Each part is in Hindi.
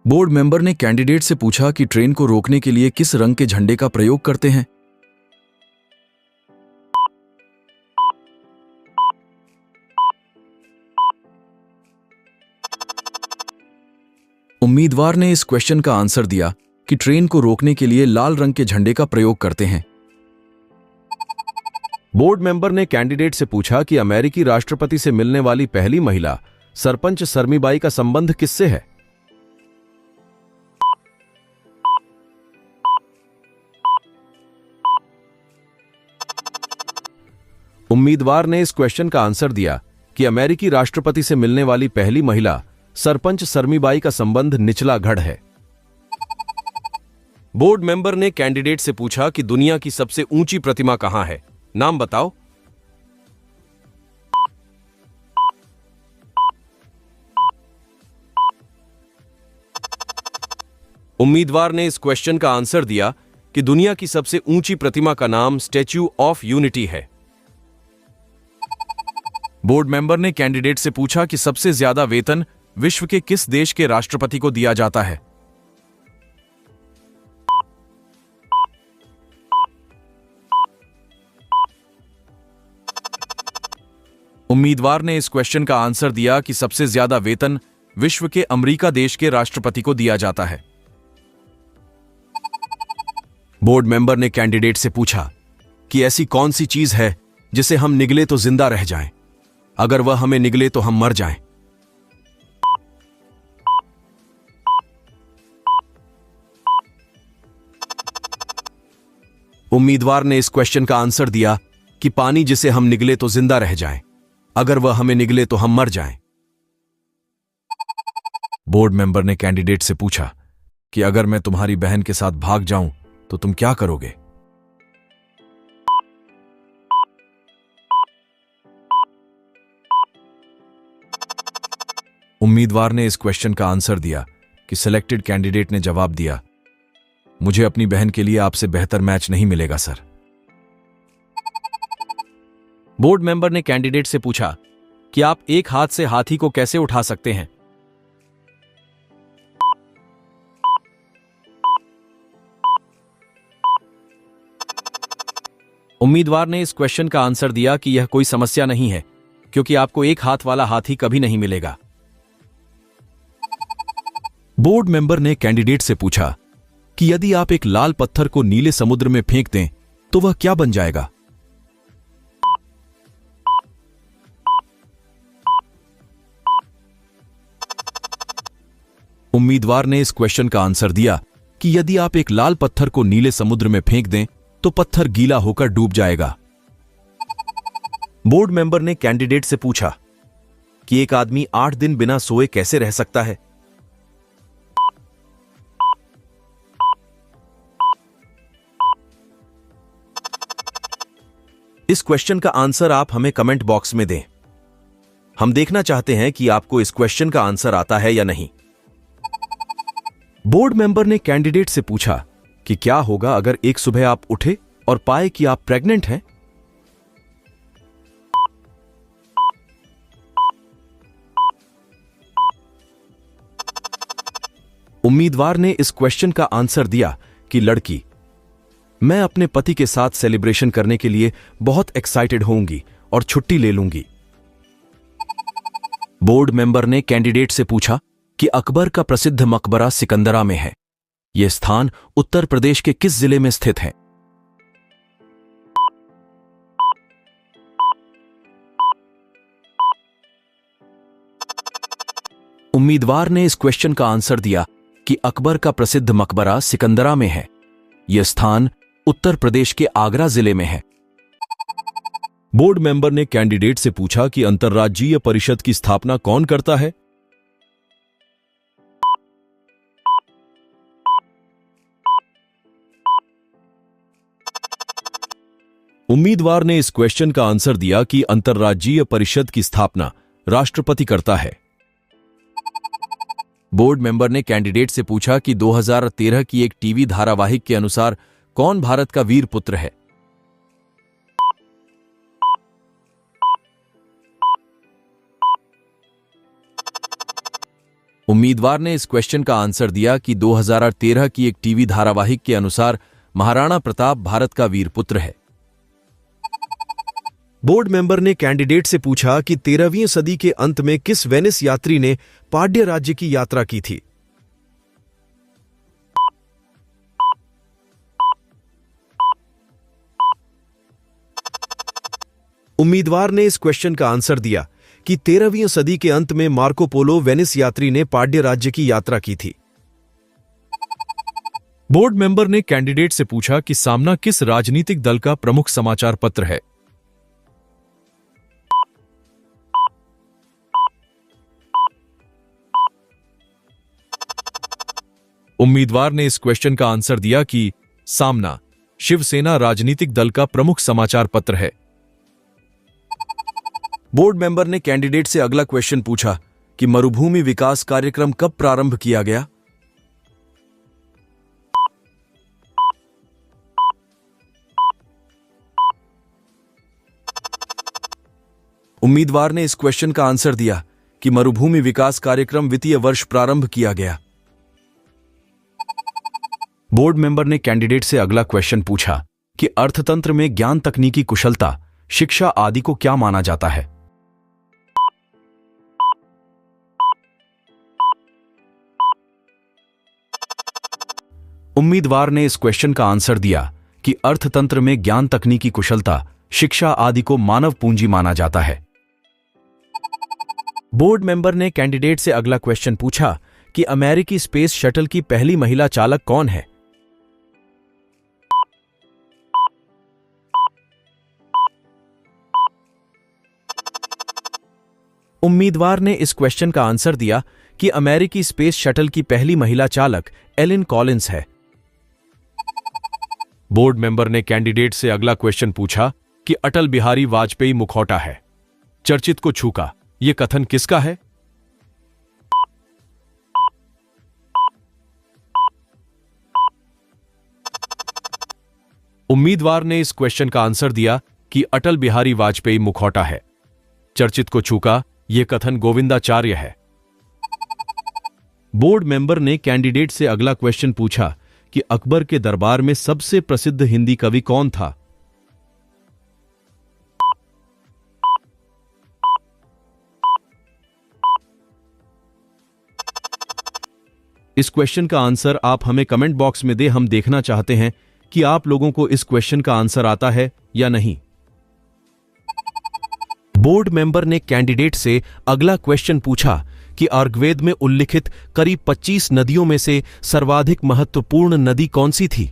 बोर्ड मेंबर ने कैंडिडेट से पूछा कि ट्रेन को रोकने के लिए किस रंग के झंडे का प्रयोग करते हैं। उम्मीदवार ने इस क्वेश्चन का आंसर दिया कि ट्रेन को रोकने के लिए लाल रंग के झंडे का प्रयोग करते हैं। बोर्ड मेंबर ने कैंडिडेट से पूछा कि अमेरिकी राष्ट्रपति से मिलने वाली पहली महिला सरपंच सरमीबाई का संबंध किससे है। उम्मीदवार ने इस क्वेश्चन का आंसर दिया कि अमेरिकी राष्ट्रपति से मिलने वाली पहली महिला सरपंच सरमीबाई का संबंध निचला गढ़ है। बोर्ड मेंबर ने कैंडिडेट से पूछा कि दुनिया की सबसे ऊंची प्रतिमा कहां है, नाम बताओ। उम्मीदवार ने इस क्वेश्चन का आंसर दिया कि दुनिया की सबसे ऊंची प्रतिमा का नाम स्टैच्यू ऑफ यूनिटी है। बोर्ड मेंबर ने कैंडिडेट से पूछा कि सबसे ज्यादा वेतन विश्व के किस देश के राष्ट्रपति को दिया जाता है। उम्मीदवार ने इस क्वेश्चन का आंसर दिया कि सबसे ज्यादा वेतन विश्व के अमेरिका देश के राष्ट्रपति को दिया जाता है। बोर्ड मेंबर ने कैंडिडेट से पूछा कि ऐसी कौन सी चीज है जिसे हम निगले तो जिंदा रह जाएं, अगर वह हमें निगले तो हम मर जाएं। उम्मीदवार ने इस क्वेश्चन का आंसर दिया कि पानी जिसे हम निगले तो जिंदा रह जाएं, अगर वह हमें निगले तो हम मर जाएं। बोर्ड मेंबर ने कैंडिडेट से पूछा कि अगर मैं तुम्हारी बहन के साथ भाग जाऊं तो तुम क्या करोगे। उम्मीदवार ने इस क्वेश्चन का आंसर दिया कि सिलेक्टेड कैंडिडेट ने जवाब दिया, मुझे अपनी बहन के लिए आपसे बेहतर मैच नहीं मिलेगा सर। बोर्ड मेंबर ने कैंडिडेट से पूछा कि आप एक हाथ से हाथी को कैसे उठा सकते हैं। उम्मीदवार ने इस क्वेश्चन का आंसर दिया कि यह कोई समस्या नहीं है, क्योंकि आपको एक हाथ वाला हाथी कभी नहीं मिलेगा। बोर्ड मेंबर ने कैंडिडेट से पूछा कि यदि आप एक लाल पत्थर को नीले समुद्र में फेंक दें तो वह क्या बन जाएगा। उम्मीदवार ने इस क्वेश्चन का आंसर दिया कि यदि आप एक लाल पत्थर को नीले समुद्र में फेंक दें तो पत्थर गीला होकर डूब जाएगा। बोर्ड मेंबर ने कैंडिडेट से पूछा कि एक आदमी 8 दिन बिना सोए कैसे रह सकता है। इस क्वेश्चन का आंसर आप हमें कमेंट बॉक्स में दें। हम देखना चाहते हैं कि आपको इस क्वेश्चन का आंसर आता है या नहीं। बोर्ड मेंबर ने कैंडिडेट से पूछा कि क्या होगा अगर एक सुबह आप उठे और पाए कि आप प्रेग्नेंट हैं। उम्मीदवार ने इस क्वेश्चन का आंसर दिया कि लड़की, मैं अपने पति के साथ सेलिब्रेशन करने के लिए बहुत एक्साइटेड होंगी और छुट्टी ले लूंगी। बोर्ड मेंबर ने कैंडिडेट से पूछा कि अकबर का प्रसिद्ध मकबरा सिकंदरा में है। यह स्थान उत्तर प्रदेश के किस जिले में स्थित है। उम्मीदवार ने इस क्वेश्चन का आंसर दिया कि अकबर का प्रसिद्ध मकबरा सिकंदरा में है। यह स्थान उत्तर प्रदेश के आगरा जिले में है। बोर्ड मेंबर ने कैंडिडेट से पूछा कि अंतर्राज्यीय परिषद की स्थापना कौन करता है। उम्मीदवार ने इस क्वेश्चन का आंसर दिया कि अंतर्राज्यीय परिषद की स्थापना राष्ट्रपति करता है। बोर्ड मेंबर ने कैंडिडेट से पूछा कि 2013 की एक टीवी धारावाहिक के अनुसार कौन भारत का वीर पुत्र है। उम्मीदवार ने इस क्वेश्चन का आंसर दिया कि 2013 की एक टीवी धारावाहिक के अनुसार महाराणा प्रताप भारत का वीर पुत्र है। बोर्ड मेंबर ने कैंडिडेट से पूछा कि 13वीं सदी के अंत में किस वेनिस यात्री ने पांड्य राज्य की यात्रा की थी। उम्मीदवार ने इस क्वेश्चन का आंसर दिया कि 13वीं सदी के अंत में मार्को पोलो वेनिस यात्री ने पांड्य राज्य की यात्रा की थी। बोर्ड मेंबर ने कैंडिडेट से पूछा कि सामना किस राजनीतिक दल का प्रमुख समाचार पत्र है। उम्मीदवार ने इस क्वेश्चन का आंसर दिया कि सामना शिवसेना राजनीतिक दल का प्रमुख समाचार पत्र है। बोर्ड मेंबर ने कैंडिडेट से अगला क्वेश्चन पूछा कि मरुभूमि विकास कार्यक्रम कब प्रारंभ किया गया। उम्मीदवार ने इस क्वेश्चन का आंसर दिया कि मरुभूमि विकास कार्यक्रम वित्तीय वर्ष प्रारंभ किया गया। बोर्ड मेंबर ने कैंडिडेट से अगला क्वेश्चन पूछा कि अर्थतंत्र में ज्ञान, तकनीकी कुशलता, शिक्षा आदि को क्या माना जाता है। उम्मीदवार ने इस क्वेश्चन का आंसर दिया कि अर्थतंत्र में ज्ञान, तकनीकी कुशलता, शिक्षा आदि को मानव पूंजी माना जाता है। बोर्ड मेंबर ने कैंडिडेट से अगला क्वेश्चन पूछा कि अमेरिकी स्पेस शटल की पहली महिला चालक कौन है। उम्मीदवार ने इस क्वेश्चन का आंसर दिया कि अमेरिकी स्पेस शटल की पहली महिला चालक एलिन कॉलिंस है। बोर्ड मेंबर ने कैंडिडेट से अगला क्वेश्चन पूछा कि अटल बिहारी वाजपेयी मुखौटा है, चर्चित को छूका, यह कथन किसका है। उम्मीदवार ने इस क्वेश्चन का आंसर दिया कि अटल बिहारी वाजपेयी मुखौटा है, चर्चित को छूका, यह कथन गोविंदाचार्य है। बोर्ड मेंबर ने कैंडिडेट से अगला क्वेश्चन पूछा कि अकबर के दरबार में सबसे प्रसिद्ध हिंदी कवि कौन था। इस क्वेश्चन का आंसर आप हमें कमेंट बॉक्स में दें। हम देखना चाहते हैं कि आप लोगों को इस क्वेश्चन का आंसर आता है या नहीं। बोर्ड मेंबर ने कैंडिडेट से अगला क्वेश्चन पूछा कि ऋग्वेद में उल्लिखित करीब 25 नदियों में से सर्वाधिक महत्वपूर्ण नदी कौन सी थी।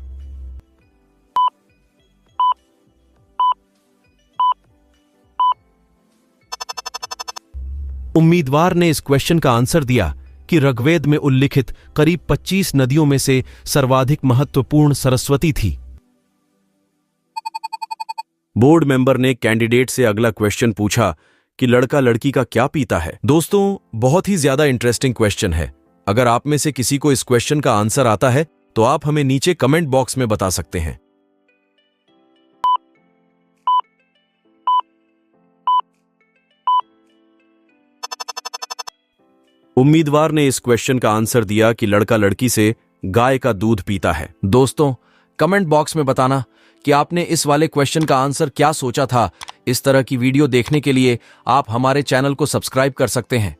उम्मीदवार ने इस क्वेश्चन का आंसर दिया कि ऋग्वेद में उल्लिखित करीब 25 नदियों में से सर्वाधिक महत्वपूर्ण सरस्वती थी। बोर्ड मेंबर ने कैंडिडेट से अगला क्वेश्चन पूछा कि लड़का लड़की का क्या पीता है। दोस्तों, बहुत ही ज्यादा इंटरेस्टिंग क्वेश्चन है। अगर आप में से किसी को इस क्वेश्चन का आंसर आता है तो आप हमें नीचे कमेंट बॉक्स में बता सकते हैं। उम्मीदवार ने इस क्वेश्चन का आंसर दिया कि लड़का लड़की से गाय का दूध पीता है। दोस्तों, कमेंट बॉक्स में बताना कि आपने इस वाले क्वेश्चन का आंसर क्या सोचा था। इस तरह की वीडियो देखने के लिए आप हमारे चैनल को सब्सक्राइब कर सकते हैं।